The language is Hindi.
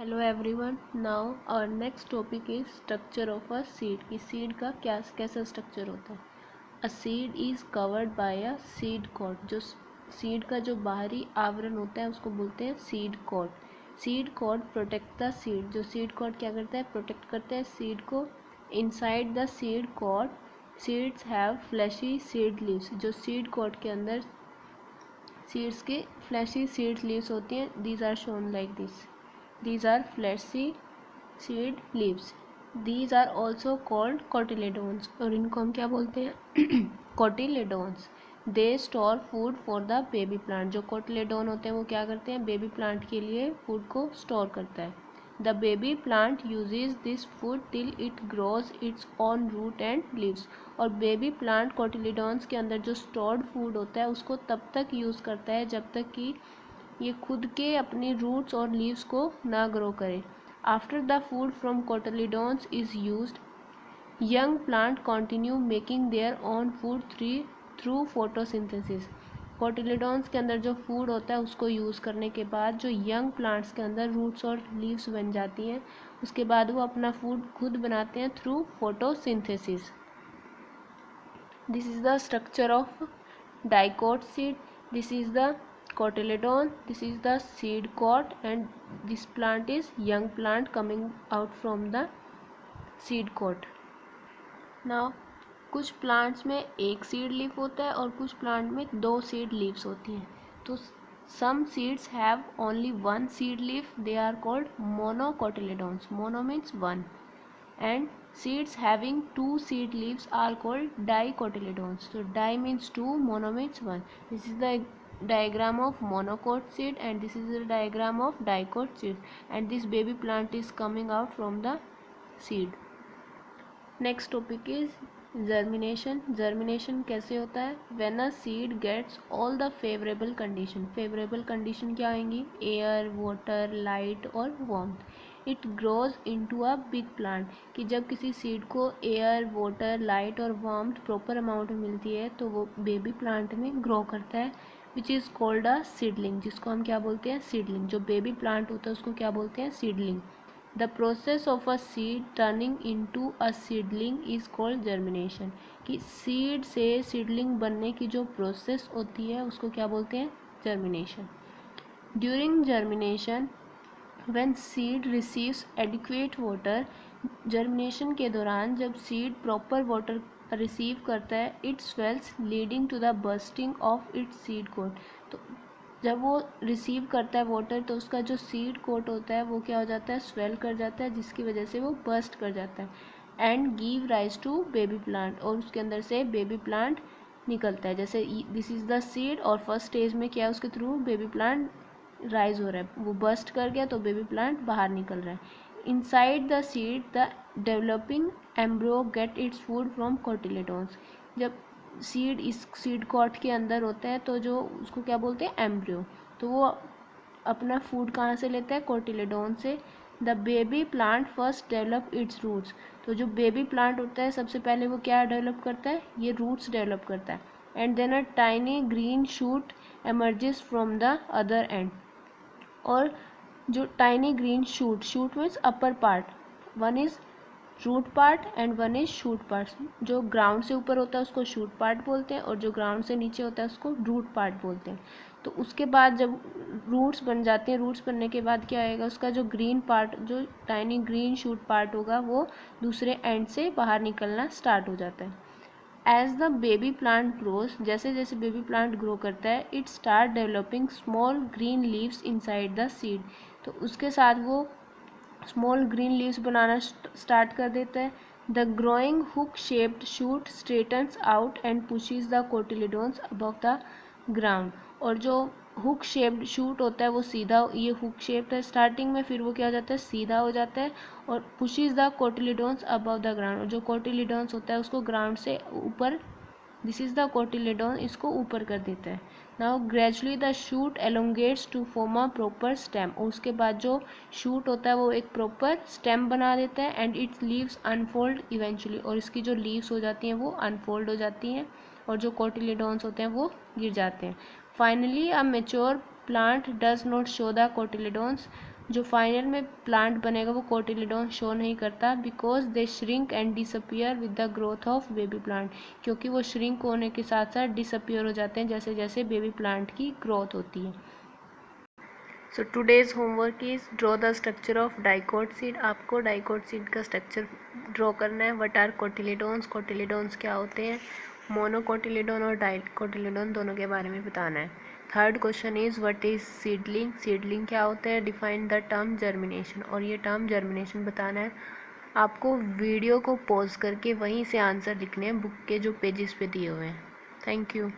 Hello everyone, now our next topic is structure of a seed कि सीड का कैसा स्ट्रक्चर होता है। A seed is covered by a seed coat. जो सीड का जो बाहरी आवरण होता है उसको बोलते हैं seed coat. Seed coat protect the seed. जो सीड कॉड क्या करता है, प्रोटेक्ट करता है सीड को। Inside the seed coat seeds have fleshy seed leaves. जो सीड कॉड के अंदर सीड्स के फ्लैशी सीड लीव्स होती हैं, these are shown like this. These are fleshy seed leaves. These are also called cotyledons और इनको हम क्या बोलते हैं cotyledons. They store food for the baby plant. जो cotyledon होते हैं वो क्या करते हैं, बेबी प्लांट के लिए फूड को स्टोर करता है। The baby plant uses this food till it grows its own root and leaves. और बेबी प्लांट cotyledons के अंदर जो stored food होता है उसको तब तक यूज़ करता है जब तक कि ये खुद के अपनी रूट्स और लीव्स को ना ग्रो करे। After the food from cotyledons is used, young plant continue making their own food through photosynthesis. Cotyledons के अंदर जो फूड होता है उसको यूज़ करने के बाद जो यंग प्लांट्स के अंदर रूट्स और लीव्स बन जाती हैं, उसके बाद वो अपना फूड खुद बनाते हैं through photosynthesis. This is the structure of dicot seed. This is the cotyledon, this is the seed coat, and this plant is young plant coming out from the seed coat. Now कुछ प्लांट्स में एक सीड लीफ होता है और कुछ प्लांट में दो सीड लीव्स होती हैं। तो some seeds have only one seed leaf, they are called monocotyledons. Mono means one, and seeds having two seed leaves are called dicotyledons. So di means two, mono means one. This is the diagram of monocot seed and this is the diagram of dicot seed, and this baby plant is coming out from the seed. Next topic is germination. Germination कैसे होता है, when a seed gets all the favorable condition. favorable condition क्या आएंगी, air, water, light और warmth. It grows into a big plant. कि जब किसी सीड को एयर, वाटर, लाइट और वार्मथ प्रॉपर अमाउंट में मिलती है तो वो बेबी प्लांट में ग्रो करता है, which is called a seedling, जिसको हम क्या बोलते हैं, सीडलिंग। जो बेबी प्लांट होता है उसको क्या बोलते हैं, seedling. The process of a seed turning into a seedling is called germination. कि सीड से सीडलिंग बनने की जो प्रोसेस होती है उसको क्या बोलते हैं, germination. During germination when seed receives adequate water, germination के दौरान जब सीड प्रॉपर वाटर रिसीव करता है, it swells leading to the bursting of its seed coat. तो जब वो रिसीव करता है वाटर तो उसका जो सीड कोट होता है वो क्या हो जाता है, स्वेल कर जाता है, जिसकी वजह से वो बर्स्ट कर जाता है and give rise to baby plant, और उसके अंदर से बेबी प्लांट निकलता है। जैसे दिस इज द सीड और फर्स्ट स्टेज में क्या है, उसके थ्रू बेबी प्लांट राइज हो रहा है, वो बर्स्ट कर गया तो बेबी प्लांट बाहर निकल रहा है। Inside the seed the developing embryo get its food from cotyledons. जब सीड इस सीड कॉट के अंदर होता है तो जो उसको क्या बोलते हैं, एम्ब्रियो, तो वो अपना फूड कहाँ से लेता है, कोटिलेडोन से। The baby plant first develop its roots. तो जो बेबी प्लांट होता है सबसे पहले वो क्या डेवलप करता है, ये रूट्स डेवलप करता है। And then a tiny green shoot emerges from the other end. और जो tiny green shoot, shoot means upper part, one is root part and one is shoot part. जो ग्राउंड से ऊपर होता है उसको शूट पार्ट बोलते हैं और जो ग्राउंड से नीचे होता है उसको रूट पार्ट बोलते हैं। तो उसके बाद जब रूट्स बन जाते हैं, रूट्स बनने के बाद क्या आएगा, उसका जो ग्रीन पार्ट, जो टाइनी ग्रीन शूट पार्ट होगा वो दूसरे एंड से बाहर निकलना स्टार्ट हो जाता है। As the baby plant grows, जैसे जैसे बेबी प्लांट ग्रो करता है, it start developing small green leaves inside the seed. तो उसके साथ वो स्मॉल ग्रीन लीव्स बनाना स्टार्ट कर देता है। The growing hook shaped shoot straightens out and pushes the cotyledons above the ground. और जो हुक शेप्ड शूट होता है वो सीधा, ये हुक शेप्ड है स्टार्टिंग में, फिर वो क्या हो जाता है, सीधा हो जाता है और pushes the cotyledons above the ground. और जो कोटिलेडोन्स होता है उसको ग्राउंड से ऊपर, दिस इज द कोटिलेडोन, इसको ऊपर कर देता है। Now gradually the shoot elongates to form a proper stem. और उसके बाद जो शूट होता है वो एक प्रॉपर स्टेम बना देता है and it's leaves unfold eventually. और इसकी जो लीव्स हो जाती हैं वो अनफोल्ड हो जाती हैं और जो कोटिलेडोन्स होते हैं वो गिर जाते हैं। Finally a mature plant does not show the cotyledons जो फाइनल में प्लांट बनेगा वो कोटिलेडोन शो नहीं करता, because they shrink and disappear with the growth of baby plant, क्योंकि वो श्रिंक होने के साथ साथ डिसअपियर हो जाते हैं जैसे जैसे बेबी प्लांट की ग्रोथ होती है। So today's homework is draw the structure of dicot seed. आपको डाइकोट सीड का स्ट्रक्चर ड्रॉ करना है। व्हाट आर कोटिलेडोन्स, कोटिलेडोन्स क्या होते हैं, मोनोकोटिलेडोन और डाइकोटिलेडोन दोनों के बारे में बताना है। Third question is what is seedling, seedling क्या होता है, डिफाइन द टर्म जर्मिनेशन, और ये टर्म जर्मिनेशन बताना है। आपको वीडियो को पॉज करके वहीं से आंसर लिखने हैं बुक के जो पेजेस पे दिए हुए हैं। Thank you.